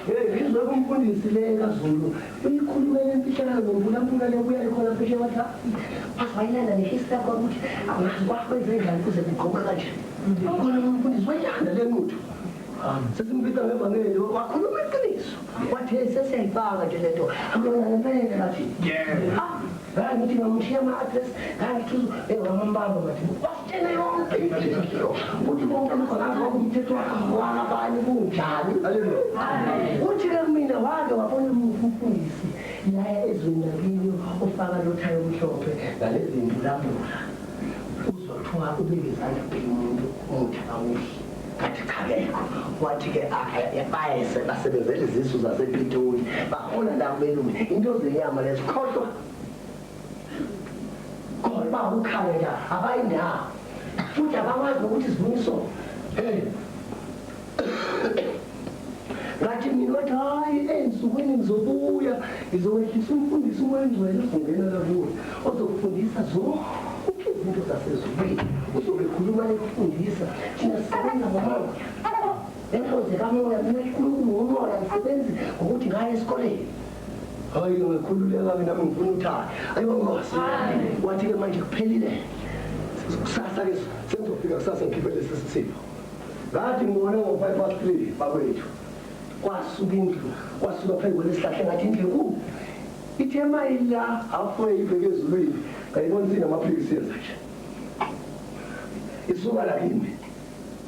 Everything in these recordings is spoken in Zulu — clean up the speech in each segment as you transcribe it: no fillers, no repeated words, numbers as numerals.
Ngizomfundisa le kaZulu uyikhulumela empishana ngombulampula lebuya ikhona phesheya watha aswayilana nehistory ukuthi akuyazi kwakwenze njani kuze kuqoqa kanje khona umfundisi wayanda le muntu sesimbiza ngevangeli wakhuluma iqiniso wathi sesiyayifaka nje lento akuyona ngempela bathi ngithi ngamshiya ama-address ngithi wamambamba bathi wasitshena yonke ukuthi konke lokho umthetho wakabani kunjani uthi-ke mina wake wabona umfundisi la ezweni lakini ofaka lothayo omhlophe ngalezi mbulambula uzothiwa ubeke izandla umuntu umuthi awuhle kathi khabekho wathi-ke bayese basebenzela izisu zasepitoli bahola la belungu into zenyama lezo khohlwa kodwa ukhala nje abayindawo futhi abakwazi nokuthi sivuniso ngathi mina wathi hayi ey'nsukwini ngizobuya ngizokwehlisa umfundisi uManzwele ozongena lakuyo ozokufundisa zonke izinto zasezulwini uzobe khuluma lekufundisa thina sisebenza ngomama enkonze kamoya mina ikhuluma ngomoya ngisebenzi ngokuthi ngaye esikoleni hayi ngikhululeka mina ngifuna uthanda ayibangosi wathi-ke manje kuphelile kusasa-ke sengizofika kusasa ngikhiphele sesisipho ngathi ngibone ngo-5:03 bakwethu kwasuka indlu kwasuka phezu kwelesihlahla ngathi indlu enkulu ithe mayila halfway ibheke ezulwini ngayibona sinamaphilisi yenza nje isuka la kimi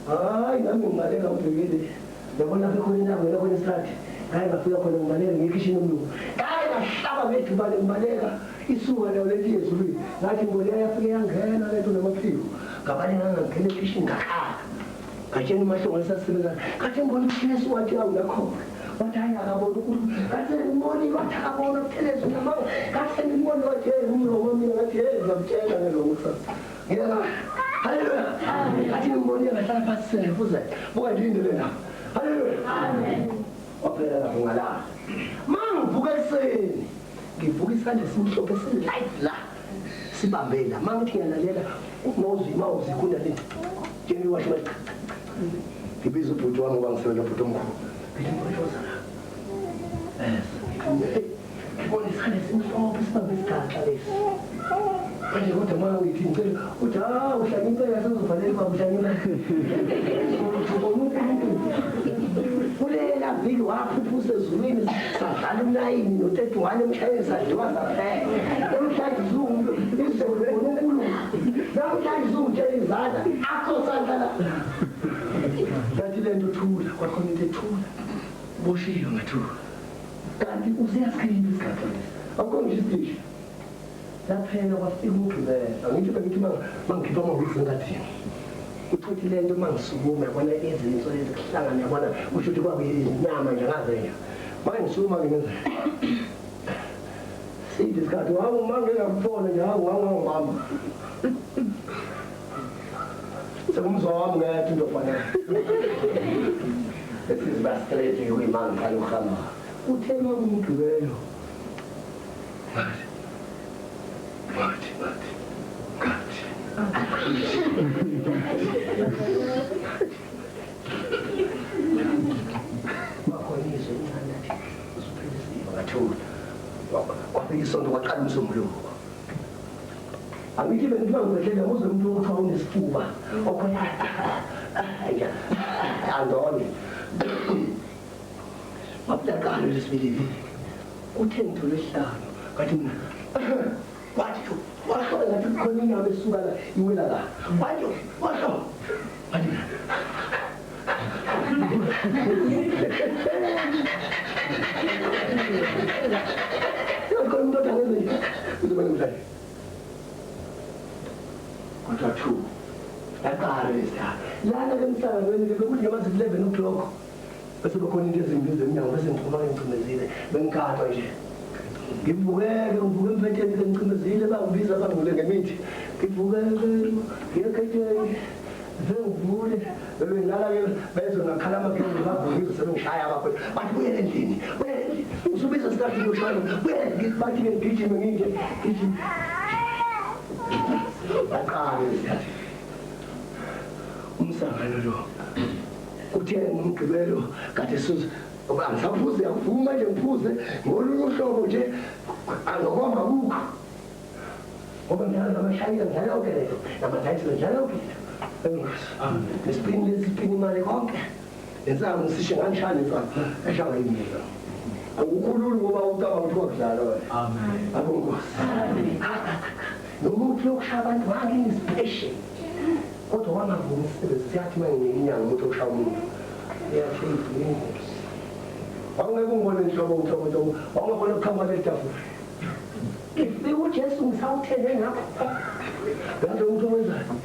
hayi nami ngibaleka ngibhekile ngiyabona bekhona indawo yalokho esihlathi hayi ngafika khona ngibaleka ngiyekhishini umlungu hayi ngahlaba ngethubane ngibaleka isuka leyo leti ezulwini ngathi ngibona yafike yangena lento namaphiko ngabaleka ngangena ekhishini ngakhala ngatshena umahlongo esasisebenza ngathi ngibona ujesu wathi awulakhona wathi hayi akabona ukuthi ngathi ngibona wathi akabona ukutheleza namanga ngathi ngibona wathi umlomo mina ngathi ngizamtshela ngelongo kusasa ngiyala haleluya ngathi ngibona ngahlala phansi sengifuza buka ndilindele la haleluya waphela lapho ngalala mangivuka ekuseni ngivuka isandla esimhlophe esilight la sibambela mangithi ngiyalalela umawuzi kundaleni njeni washo bathi ngibiza ubhuti wami ngoba ngisebenza ubhuti omkhulu ngibona isandla esimhlophe sibambe isigaxa lesi manje kodwa uma ngithi ngicela uthi uhlala impela sezofanele uba uhlala kulela viki waphuphusa ezulwini sadlala ulayini no-31 emshayeni sadliwa saphela namhlanje izungu izonkulunkulu namhlanje izungitshela izandla akho sandlala kanti le nto thula kwakhona into ethula boshiwe ngathula kanti useyasikhiphile isigaba lesi awukho nje isiteshi laphela kwafika umgqibela angithi mangikhipha amahhovisi engadini uthothi le nto mangisukuma yabona izinso ezikuhlangana yabona usho ukuthi kwakuyinyama nje ngazenja manje ngisukuma ngenza sithi isikhathi mangingakubona nje wangibamba sekumzwa wami ngathi into fanele esizibastraight kuyimanga ngalo uhamba uthema kumgqibelo Mati. Makhonise inhanathi usiphilisiwe ngathula. Wafika isonto kwaqala umsombuluko. Angithi bengithiwa ngibehlela muze umuntu othiwa unesifuba. Okhona andone. Wabulakala lesibili. Uthe ngithole isihlanu. Ngathi mina washo ngathi khona inyama esuka la iwela la washo ngathi khona umuntu odangenze nje uzoba nemhlanje kodwa two yaqala lesiyana lana ke emhlabeni bekuthi ngamazi 11 o'clock bese bekhona into ezimbiza eminyango bese ngiphuma ngicimezile bengikhathwa nje ngivukeke empetheni ngicimezile bangibiza bangule ngemithi ngivukeke ngiyekhetheni Vule bengilala ke bezongakhala amakhulu bavuke sebengishaya kakhulu bathi buyele endlini usubiza start uyoshaya buyele bathi ngigijime nginje gijima baqale isikhathi umsangano lo uthe ngomgqibelo kade suze angisaphuze yakuvuma nje ngiphuze ngolunye uhlobo nje anokomba kukho ngoba ngiyala amashayila ngidlala yonke leyo namatayitile ngidlala yonke Nesipini lesipini imali konke lenzayo ngisisho nganishana insapho eshanga imilo akukhululi ngoba ucaba ukuthi wakudlala wena amen abongosi nomuntu yokushaya abantu ngakini special kodwa wangavumi umsebenzi siyathi manginenyanga umuntu oshaya umuntu iyathini ingozi wangeke ungibone inhlobo wangabona ukukhamba letafula if uJesu ngisawuthele ngakho kanti umuntu owenzayo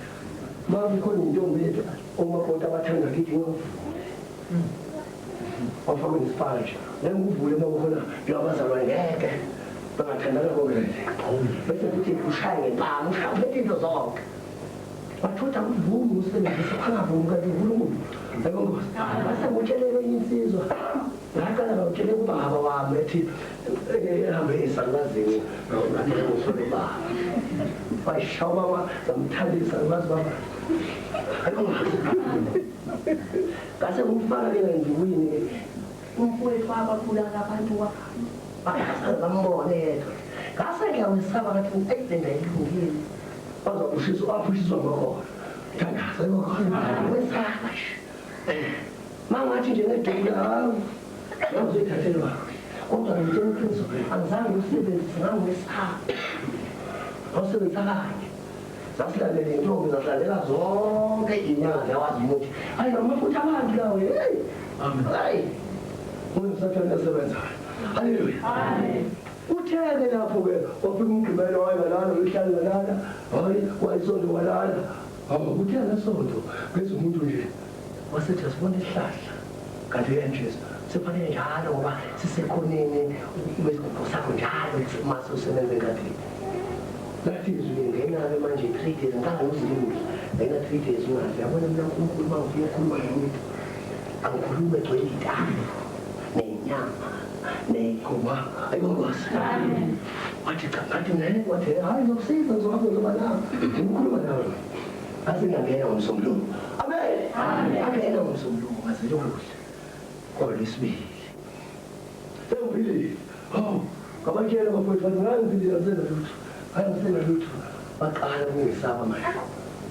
Mami khona intombi yethu omakoti abathanda kithi ngoba wafaka isipanje ngivule makukhona yabazalwane ngeke bangathandana konke bese kuthi ushaye ngempama ushaye into zonke wathola ukuvume usebenzisa phangavumi kanti uNkulunkulu ayibongosi base ngutshelele insizwa ngaqala ngutshele ubaba wami ethi ehambe esalazini ngakho ngusole baba bayishawama zamthandisa ngazi baba ayibongosi base ngufaka ke ngiwini umfowethu ababulala abantu bambone yedwa ngase ngiyawesaba ngathi ayidenda ilungile bazobushiswa apushiswa ngokho thandaza ngokho wesaba mangathi nje ngedela hawu ngizothathelwa kodwa ngitshela iqiniso angizange usebenzise ngangwesaba awusebenzisa kanye sasilalele intombi zahlalela zonke inyanga yawazi ukuthi hayi amafutha abantu lawo hey amen hayi usathana sebenzayo haleluya amen utheke lapho-ke wafika umgqibelo wayibalala uyihlali balala hayi wayisonto walala kuthe ngesonto bese umuntu nje wasethi asibone isihlahla kanti uyanjeza sefanele njalo ngoba sisekhoneni besigubho sakho njalo maso usebenze ngadini lathi izwi ngena-ke manje 3 days nganganguzilimi ngena 3 days ungadli yabona mina uNkulunkulu uma ngifuna ukukhuluma nomuntu angikhulume egcwele iy'talo nenyama ney'khuma ayibongosi wathi cha ngathi mnene wathi hayi ngizokusiza ngizoba nawe ngikhuluma nawe ase ngiyangena ngomsombuluko amen angena ngomsombuluko ngazile kuhle kwalesibili sengifile ngabatshela bafowethu bathi ngangifile asena lutho ayingisena lutho baqala ukungisaba manje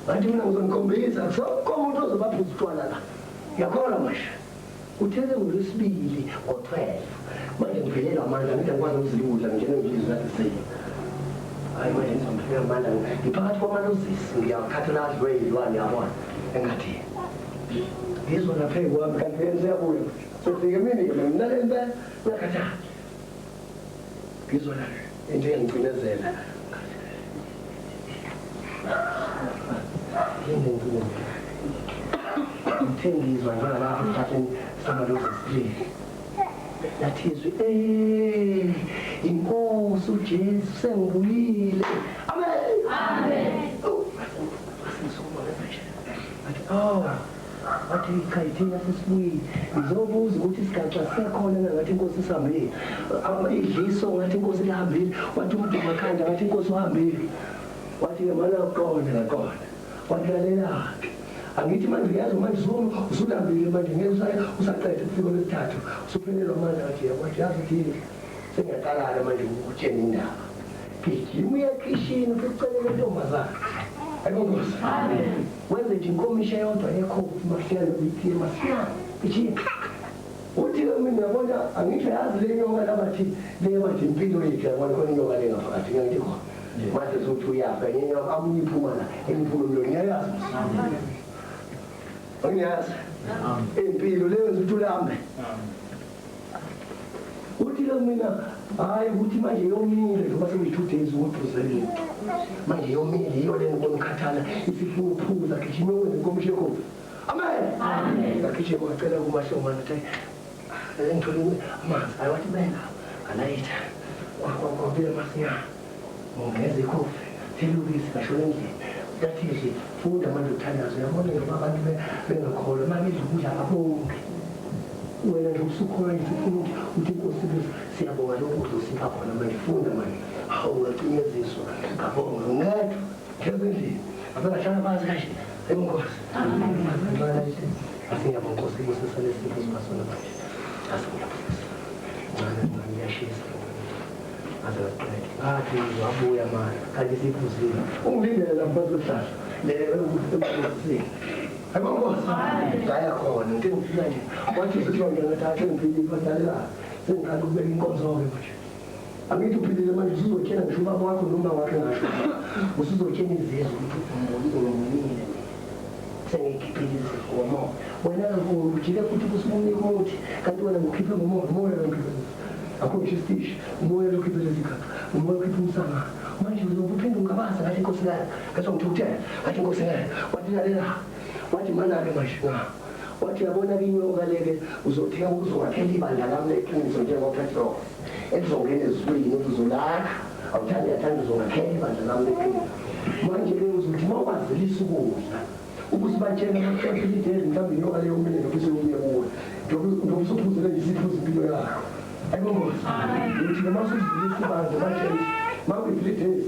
bathi mina ngizonikombisa sonke umuntu ozobaphuza utshwala la ngiyakholwa manje uthele ngolwesibili ngo-12 manje ngivelelwa amandla ngithi angikwazi ukuziludla njengembizo kade seyi hayi manje ngizomphela amandla ngiphakathi kwamalozisi ngiyakhathela adlweyilwane yabona engathi ngizwa lapha kwami kanti yena siyabuya sofike mina-ke nginalempela ngiyakhathala ngizwa la into engigcinezela yini ngithengizwa njengalapho esithatheni samalozisi lathizwe inkosi uJesu sengibuyile amen wathi ikhayithina sesibuyile ngizobuza ukuthi isigaxa siyakhona ngathi inkosi isihambile idliso ngathi inkosi lihambile wathi umuntu makhanda ngathi inkosi uhambile wathi-ke mana qonda ngaqonda wathi lalela-ke angithi manje uyazi manje usulambile manje ngeke usaqeda ukufika lwesithathu usuphelelwa manje athi yakwati yazi uthile sengiyaqalala manje ukutshena indaba gijima uyakhishini uficelele ntombazana ayibongosi wenze nje inkomisha yodwa yekhofi mahlelo uyithile masinyana gijima uthi-ke mina yabona angisho yazi le nyoka labathi le bathi impilo yethu yabona khona inyoka le ngaphakathi ngiyangithi khona mase sokuthi uyafa enye inyoka amunye iphuma la emphulumlo ngiyayazi angiyazi impilo leyo ngithi ulambe uthi lo mina hayi ukuthi manje yomile ngoba seyi-2 days ukuphuzela manje yomile yiyo le ngibona ukhathala isifuna ukuphuza gijima wenze inkomisho ekhofi amen ngagijima wacela kumahlomane ukuthi ngithole amanzi hayi wathi beka alayitha kwabile masinyana ungeza ikhofi thela ubisi ngashona endlini yathi funda manje uthandazo yabona njengoba abantu bengakholwa manje ukudla abonke wena nje usukholwa nje ufuna ukuthi inkosi siyabonga lokhu uzosipha khona manje funda manje hawu ungacinyeziswa ngabonga ungedwa njengendlini abahlala phansi kahle enkosi asingiyabonga nkosi kusesale sipho sibasona manje asingiyabonga ngiyashisa athi wabuya manje kanti siphuzile ungilindele lapha kwesihlahla le ayibongosi ngaya khona into engifika nje wathi usihlonge ngathatha ngiphile ibadalela sengiqala ukubeka inkonzo-ke manje angithi uphilile manje usuzotshena ngisho ubaba wakho noma wakhe ngasho usuzotshena izizwe ukuthi ungomunile sengiyikhiphile izifo ngomoya wena-ke ujike futhi kusukunika umuthi kanti wena ngikhiphe ngomoya umoya ngikhiphe akho ngisho isitishi umoya lokhiphe lezikhathi umoya ukhiphe umsangano manje uzobe uphinde ungabaza ngathi inkosikazi ngathi ngithukutshela ngathi inkosikazi wathi lalela wathi mana-ke manje wathi yabona-ke inyoka-leke uzothenga uzongakhela ibandla lami leqiniso njengopetros elizongena ezulwini uzolakha awuthanda yathanda uzongakhela ibandla lami leqiniso manje-ke uzothi uma ukwazilisa ukudla ukuze batshena bakuhlaphelidezi mhlawumbe inyoka leyo umele nokuseyobuye kuwe njobe usuphuzele nje isiphuza impilo yakho ayibongosi uthi noma usuzilisa ibandla batshena uma kwi-3 days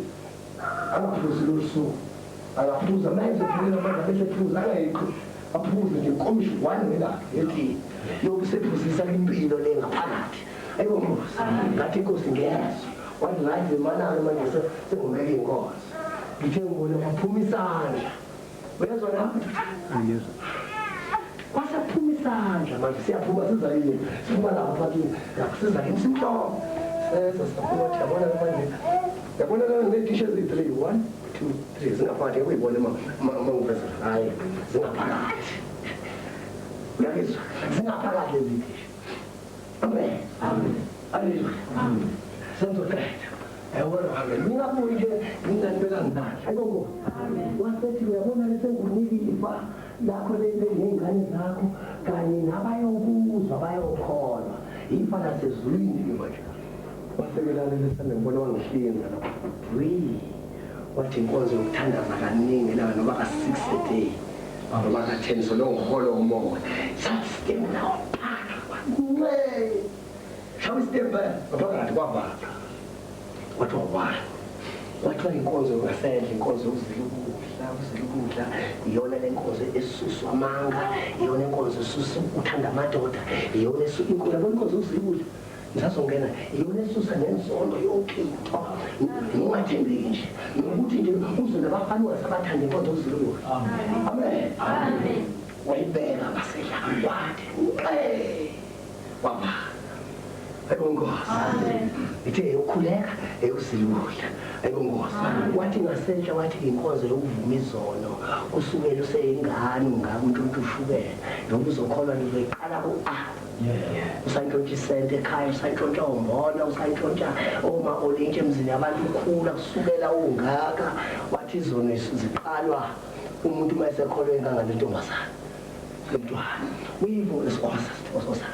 angaphuzi lolu suku angaphuza manje phelela manje abesephuza angayikho aphuze nje nkomishi 1 ngelapha ethi yobe sephuzisa impilo le ngaphakathi ayibongosi ngathi inkosi ngiyezwa wathi ngathi mana-ke manje sengumeke inkosi ngithe ngibona waphuma isandla uyezwa lapho kwasaphuma isandla manje siyaphuma sizakini siphuma lapho phakini sizakini simhlophe sasaphuma wathi yabona-ke manje yabona-ke ngetishe eziyi-3 1 2 3 zingaphakathi ekuyibona manguveza hayi zingaphakathi uyakizwa zingaphakathi lezitishe amen aleluya senzoqeda ewerohame ngingabuyi nje nginganibeka ngidala ayibongo wasethi uyabona lesengunika ilifa lakho ney'ngane zakho kanye nabayokuzwa bayokholwa ifa lasezulwini-ke manje wasekelane lesande ngibona wangihlinza lapho wathi inkonzo yokuthandaza kaningi langa noma ka-6 a day noma ka-10 so lowo mholo womoya sathi nawo shall we step back ngaphakathi kwabaka wathi wawala wathiwa inkonzo yongasendla inkonzo yokuzila ukudla iyona le nkonzo esuswa amanga iyona inkonzo esusa uthanda amadoda iyona yabona inkonzo yokuzila ukudla ngisazongena iyona esusa nenzondo yonke into nongathembeki nje nokuthi nje uzwe nabafana ungasabathanda inkonzo yokuzila ukudla amen wayibeka ngasedla wathi wabala ayibongosi ithe ukhuleka eyokuzilula ayibongosi wathi ngasentla wathi inkonzo yokuvuma izono kusukela useyingane ungakumuntu ushukela noma uzokholwa ngizoyiqala ku-a usayintshontsha isente ekhaya usayintshontsha umbona usayintshontsha oma-olintshi emzini abantu ukhula kusukela ungaka wathi izono ziqalwa umuntu uma esekholwe engangale ntombazana lomntwana uyivule sikhosa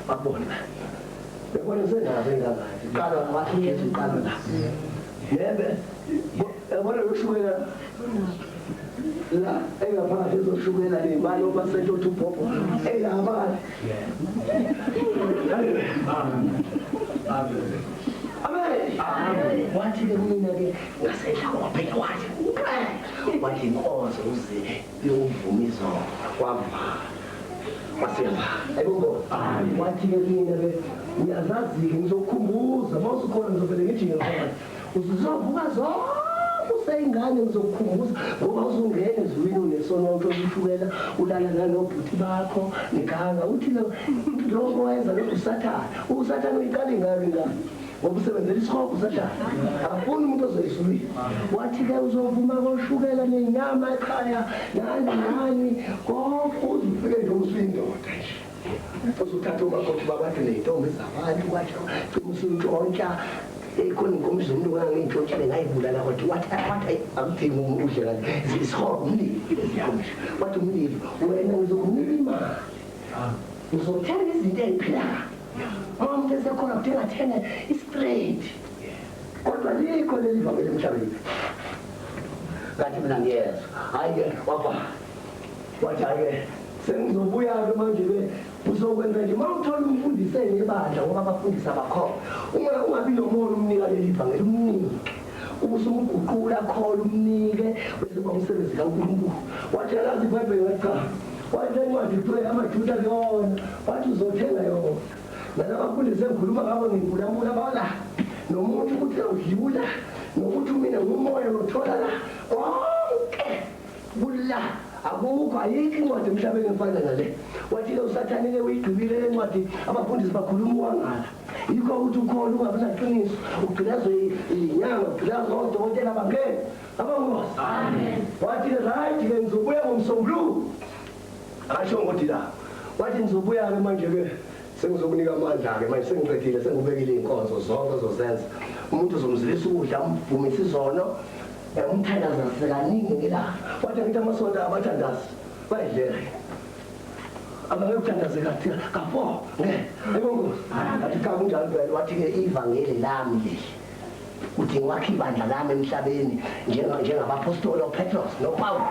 bakubona bekona senazo ingangane qala wathi ujesu uqala la yebe yabona lokushukela la engaphakathi ezoshukela le mali obasento uthi ubhobho eyabali amen wathi-ke kumina-ke ngasedla waphela wathi inkonzo uze yokuvuma izono wavala wasevala ayibongo wathi-ke kumina-ke ngiyazazi-ke ngizokukhumbuza uma usukhona ngizovele ngijinge phakathi uzovuka zonke useyingane ngizokukhumbuza ngoba uzungena ezulwini unesono ushukela ulala nanobhuti bakho neganga uthi lokho wayenza lokhu usathane usathane uyiqale ngayo ingane ngoba usebenzela isihogo usathane akafuni umuntu ozoyizulwini wathi-ke uzovuma koshukela nenyama ekhaya nani konke uzufike nje usuyindoda nje uzuthatha umakoti babantu ney'ntombi zabantu wathi gcina usuyintshontsha khona inkomishi zomuntu ngangiyintshontshile ngayibulala kodwa wathi akudingi umuntu udle kazi isihogo umlilo lezinkomishi wathi umlilo wena ngizokunika imali ngizothenga izinto ey'philayo uma umuntu esekhona kudinga athenge istraight kodwa likho leli vangeli emhlabeni ngathi mina ngiyezwa hayi-ke wapha wathi hayi-ke sengizobuya-ke manje-ke uzokwenza nje uma uthola umfundiseni ebandla ngoba abafundisi abakhona ungabi nomoya umnika leli ivangeli umnike ubusumguqula khona umnike bese kuba umsebenzi kaNkulunkulu wathi akazi ibhayibheli ngathi cha wathi lencwadi kuthiwa amajuda kuyona wathi uzothenga yona nalabafundisi engikhuluma ngabo ngivulamula bala nomuntu ukuthi udlula nokuthi mina ngumoya othola la konke kula akukho ayikho incwadi emhlabeni efana nale wathi-ke usathane-ke uyigqibile le ncwadi abafundisi bakhuluma uwangala yikho ukuthi ukhona ungabi naqiniso ugqilazwe inyanga ugqilazwe odokotela bangene abangosi wathi-ke right-ke ngizobuya ngomsombuluko akasho ngokuthi la wathi ngizobuya-ke manje-ke sengizokunika amandla-ke manje sengiqedile sengibekile iy'nkonzo zonke ozozenza umuntu uzomzilisa ukudla umvumise izono umthandaza sekaningi ngelanga wathi ngithi amasonto abathandazi bayidlela abangekuthandaze kathi ka-4 ebongosi athi cha kunjalo phela wathi-ke ivangeli lami leli udinga wakhe ibandla lami emhlabeni njengabapostoli opetros nopawulo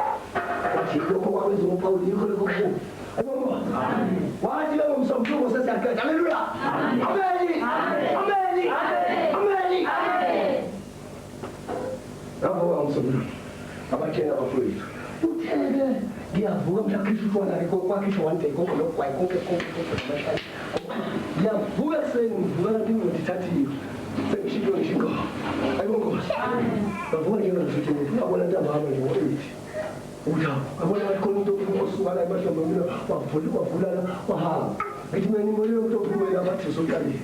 wathi lokho kwakwenza upawulo yikho lokho kukhulu ebongosi wathi-ke ngomsombuluko sesiyaqeda haleluya ameni ameni ameni ngavuka ngomsombuluko abatshela abafowethu utheke ngiyavuka mhlakhisha kwakhishwa one day konke lokhu kwayi konke ngiyavuka ekuseni ngivuka kanti ingqondo ithathiwe sengishintsho ngishingo ayibongosi ngavuka njengangisithi ngabona ntambama nje ngo-8 ukuthi ngabona ngathi khona umuntu osuka la emahlombe mina wavulana wahamba ngithi mina ngimoye umuntu ophumela abathi soqalile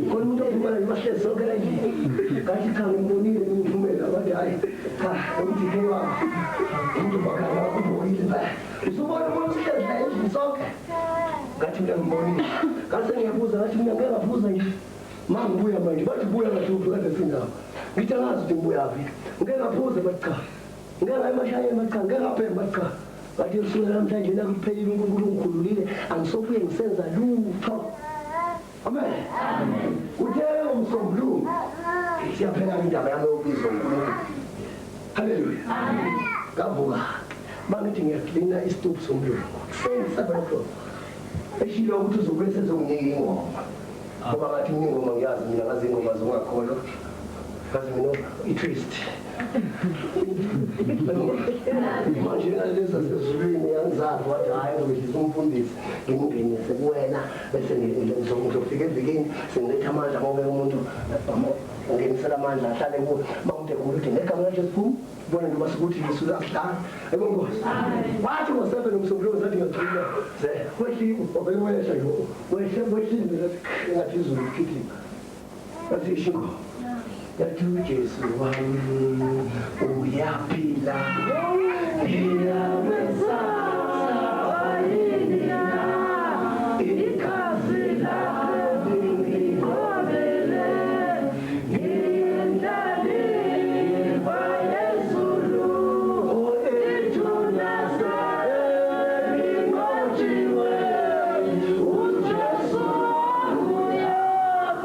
khona umuntu ophumela imahlezi sonke la endlini ngathi cha ngimbonile ngimvumela abathi hayi cha umdike wami umuntu bakhala ubukile ba usubona umuntu uhlezi la endlini sonke ngathi mina ngimbonile ngase ngiyabuza ngathi mina ngeke ngabuza nje ma ngibuya manje bathi buya ngathi ufika lesindawo ngithi angazi ukuthi ngibuyaphi ngeke ngaphuza bathi cha ngeke ngayimashayeni bathi cha ngeke ngaphemba bathi cha bathi kusukela namhlanje nakuphelile uNkulunkulu ungikhululile angisobuye ngisenza lutho amen uthe umsombuluko siyaphela indaba yami yokubiza uNkulunkulu haleluya ngavuka bangithi ngiyaklina isituphu sombuluko sengisabelokho eshilo ukuthi uzobuye sezonginika ingoma ngoba ngathi ingoma ngiyazi mina ngazi ingoma zongakholwa ngazi mina i-twist manje ngaleza sezulwini yangizazi wathi hayi ngizoyehlisa umfundisi ngimngenise kuwena bese ngizofika evikini sengiletha amandla ngobe umuntu ungenisela amandla ahlale kuwo bawude ukuthi ngegama laJesu phuma bona nje basukuthi Yesu akuhlala ayibongosi wathi ngo7 umsombuluko zathi ngiyaqhubeka ze wehlike obeke wehla nje wehlile ngathi izulu likhithika bathi ishingo yathi uJesu wami uyaphila iyamesa sabayini ikazi lakho ngikobele ngiyendlali bayezulu ethunyasa elingotshiwe uJesu uyaphila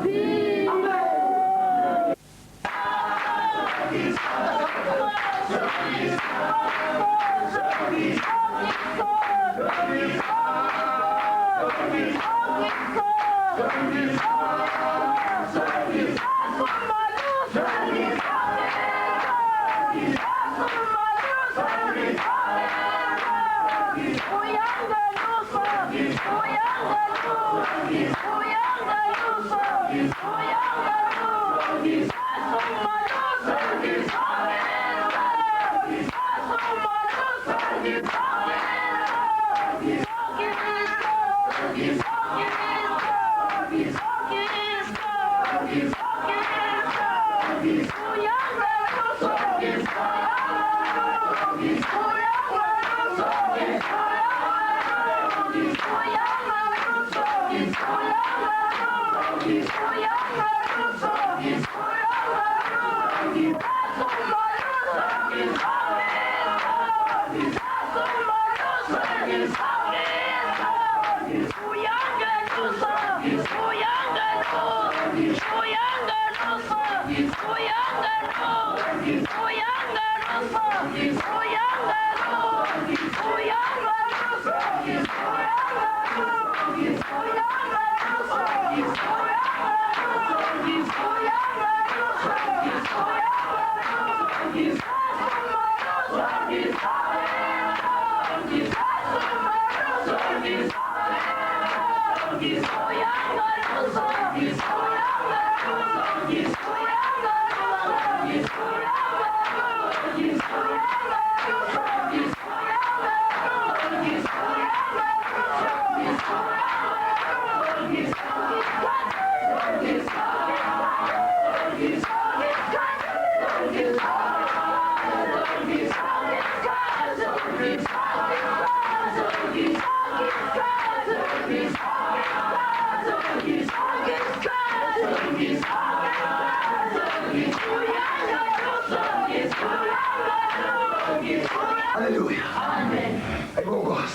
Hallelujah. Amen.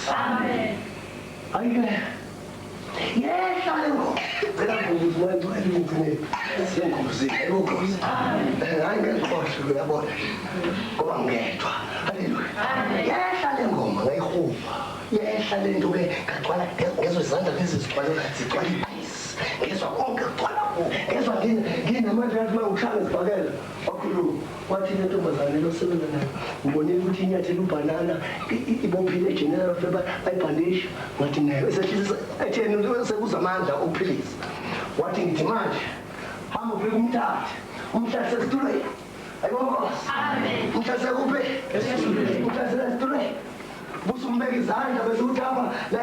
Amen. Amen. Yes, hallelujah. Wathi lentombazane losebenza nayo ngibonile ukuthi inyathela ubanana ibophile general fever ayibhandisha ngathi nayo etheni sekuzamandla okuphilisa wathi ngithi manje hamba ufike umthathe sekutulwe ayibonkosi amen umthathe kuphi umthathe sekutulwe busu umbeka izandla bese uthi hamba la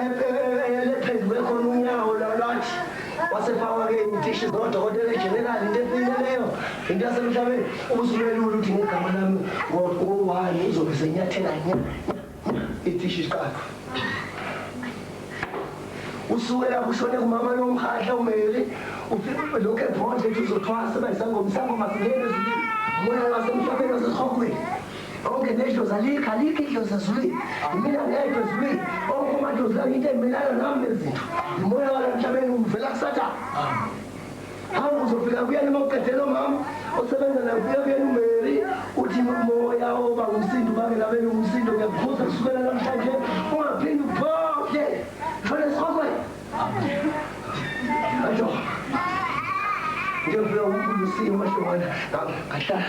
phezulu ekhona unyawo lwathi wasefaka-ke iy'tishi zodokotela ejenerali into efinyeleyo into yasemhlabeni ubusubelula ukuthi ngegama lami ngo-1 uzobe senyathela itishi siqakho usuke lapho ushone kumama nomhahla umeli lokhu ebhonde ethi uzothwasa bayisangoma singene ezulwini umoya wasemhlabeni wasesihogweni onke nedlozi alikho idlozi ezulwini mina ngedwa ezulwini onke amadlozi into emelana nami lezinto umoya wasemhlabeni uvela kusathane hamba uzofika kuyena uma uqedela umama osebenza naye ufika kuyena umeri uthi umoya oba ngumsindo ubake nabeni umsindo ngiyakuphuza kusukela namhlanje ungaphindi uphonde shone esihogweni ajo ngiyofika uLusiya uMashongana ngahlala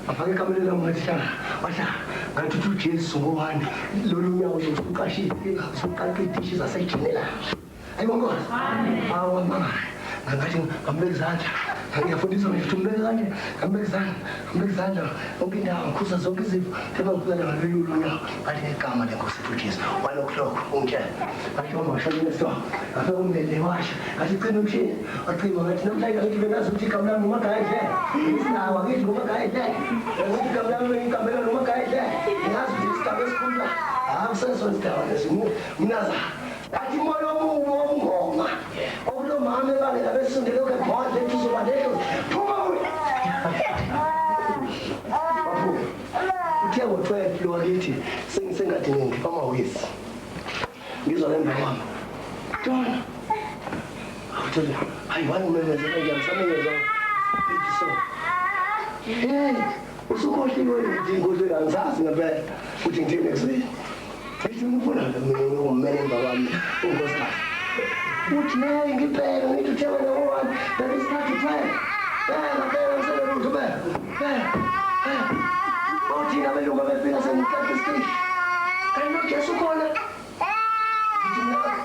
afake ekameleni lami ngahlala wahlala ngathi uthi uJesu ngo-1 lolu nyawo uzoqaqa itishi zasejenerali ayibonkosi awamanga ngathi ngambeka izandla ngiyafundisa ngithi umbeke kanje ngambeka izandla yonke indawo ngikhuza zonke izifo themangikuzana ngalolu nyawo ngathi ngegama lenkosi uJesu walokhu ungitshela ngathi uma ngishonile esitolo ngafika umbele washa ngathi cima umshini wacima ngathi namhlanje ngathi benazi ukuthi igama lami uMagayedle isinawo akithi uMagayedle ngathi igama lami ngikambela noMagayedle ngazi ukuthi isigaba esikhulu akusesondawo mnaza ngathi moya wobungoma okulomama ebangela besindele lokho ebhonde ethi uzobalelo phuma uthe ngo-12 lo wakithi sengathi ngipha amawisi ngizwa ngemva kwami John awuthole hayi wani umemezela ngiyamsamenyeza ithi so hey usukhohliwe ingozi kangisazi ngempela uthi ngithini ekuseni ethi ngifuna mina ummeli emva kwami unkosikazi uthi hey ngipela ngithi uthebe no-1 that is 35 ngapela ngisebenza uthubela othina abelungu abefika sengithatha isiteshi kanti nojesu khona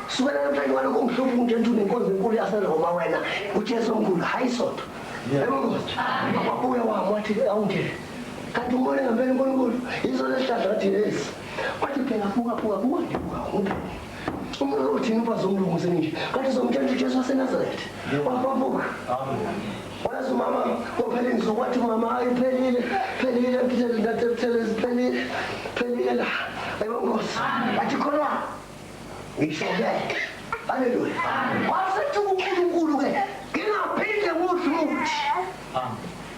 sukela namhlanje walokho ngihlupha unjenthi unenkonzo enkulu yaseroma wena ujesu omkhulu hayi sodwa ebonkosi akwabuya wami wathi awungithele kanti umbone ngempela unkulunkulu yizo lesihlahla athi lesi wathi phela buka umuntu uthini umfazi omlungu seninje kanti uzomtshela ujesu wasenazaretha wabuka wayazi umama kophela insuku wathi umama ayiphelile la ayibonkosi wathi kholwa ngisho-ke haleluya wasethi unkulunkulu-ke ngingaphinde ngudle umuthi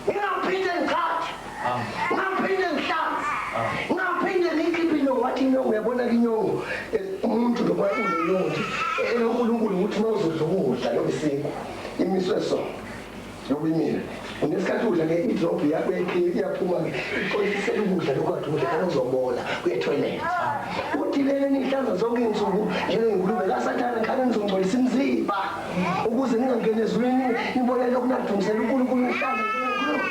ngingaphinde ngikhathe ngingaphinde ngihlanze ngingaphinde ngikhiphe inyongo wathi inyongo uyabona-ke inyongo umuntu noma unenyongo nje eyonkulunkulu ukuthi uma uzodla ukudla nobisiko imiswe so Yobimile. Unesikhathi udla nge-drop yakho iyaphuma-ke iqondisela ukudla lokhu kade udla uzobola kuye-toilet. Uthi lele nihlanza zonke iy'nsuku njengengulube kasathane khane nizongcolisa imizimba ukuze ningangeni ezulwini nibonele lokhu nadumisela uNkulunkulu nihlanza njengengulube.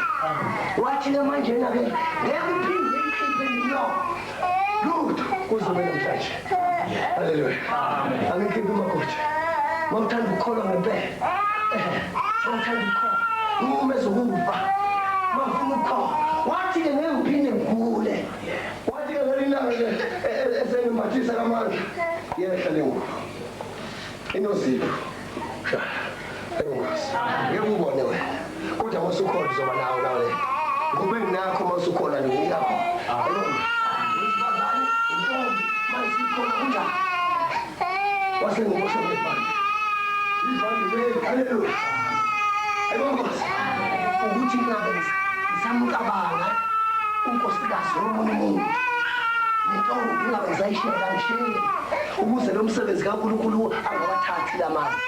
Wathi-ke manjena-ke ngeke uphinde ikhiphe linyoko lutho kuzobe namhlanje. Haleluya. Angikhiphe umakoti. Mawuthanda ukukholwa ngempela. Mawuthanda ukukholwa. Uma ezokufa. Mawufuna ukukholwa. Wathi-ke ngeke ngiphinde ngigule. Wathi-ke ngelilanga esengimathisa kamandla. Yehla le ngubo. Inozipho. Ngeke ubone wena. Kodwa mawusukholwa uzoba nawo le. Kube nginakho mawusukholwa nje ngiyakho. Wesifazane, intombi, mayisikholwa kunjani? Wasengibosha ngebhande. Ibhande le, haleluya. Ayibongozi. Ukuthi ngabe ngisamcabanga unkosikazi womunye umuntu. Nentombi ngabe ngizayishela ngishiye ukuze lo msebenzi kaNkulunkulu angawathathi lamazwi.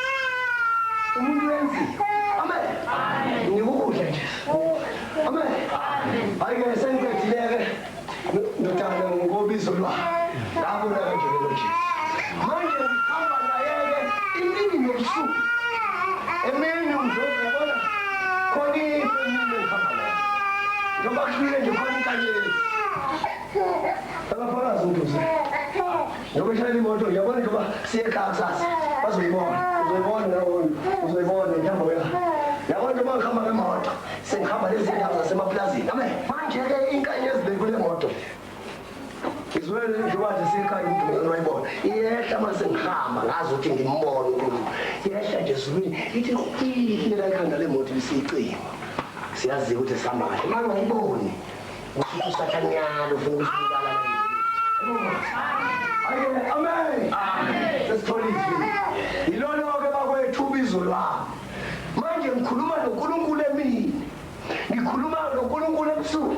Umuntu wenzile. Amen. Ngikukudla nje. Amen. Ayike sengiqedileke ndothanda ngobizo lwakhe. Ngabona kanje lo Jesu. Manje ngihamba naye-ke imini nobusuku. Emini ngizobona khona imini ngihamba naye. Njengoba kufike nje khona inkanyezi. Abafakazi umduze. Njengoba ishayela imoto uyabona njengoba siye ekhaya kusasa. Bazoyibona. Uzoyibona njengoba wena. Yabona njengoba ngihamba ngemoto. Sengihamba lezi ndawo zasemaplazini. Amen. Manje-ke inkanyezi bekule moto. Izwele njengoba siyekhaya umduze wayibona. Iyehla mase ngihamba ngazi ukuthi ngimbone uNkulunkulu. Iyehla nje ezulwini ithi kuphila ikhanda lemoto lisiyicima. Siyazi ukuthi sihamba kahle. Manje ngiyiboni. Ukuthi usathanyana ufuna ukusibulala la. Amen. Amen. Sesithola izwi. Ilolo-ke bakwethu ubizo lwami. Manje ngikhuluma noNkulunkulu emini. Ngikhuluma noNkulunkulu ebusuku.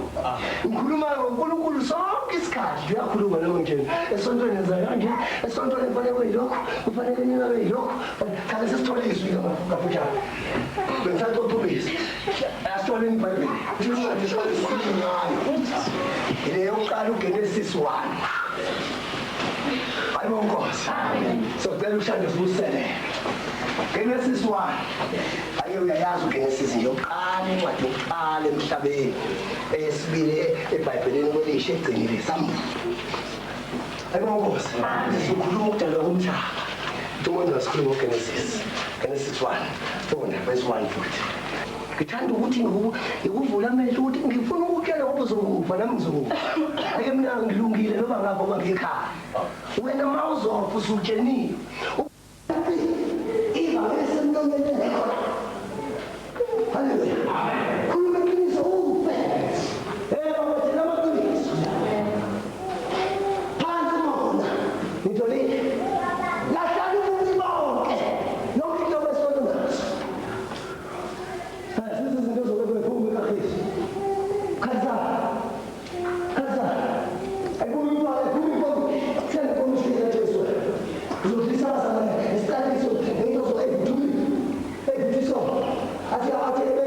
Ngikhuluma noNkulunkulu sonke isikhathi. Ngiyakhuluma nami nje. Esontweni nenza kanje. Esontweni kufanele kuyilokho. Kufanele ningabe yilokho. Kanti sesithola izwi ngaphujana. Bengithatha uphubisi. Asithole iBhayibheli. Incwadi ngayo. Ile yokuqala uGenesis 1. Ayibongozi. Socela ushande usibusele. Genesis 1. Ake uyayazi uGenesis nje yokuqala incwadi yokuqala emhlabeni. Esibili eBhayibhelini kwelishe egcinile samba. Ayibongozi. Sikhuluma ukudalwa komhlaba. Umuntu wasikhuluma uGenesis. Genesis 1. Funda verse 1 futhi. Ngithanda ukuthi ngikuvula amehlo ukuthi ngifuna ukutshela ngoba uzokufa nami ngizokufa. Ake mina ngilungile noma ngapho bangekhaya. Wena mawuzofa usutsheniwe. Iba esemntongeni ngekho. Haleluya. Khuluma iqiniso ufe. Baba thina amaqiniso. Phansi mona. Ngithole lahlala umuntu bonke. Yonke into besona ngaso. Até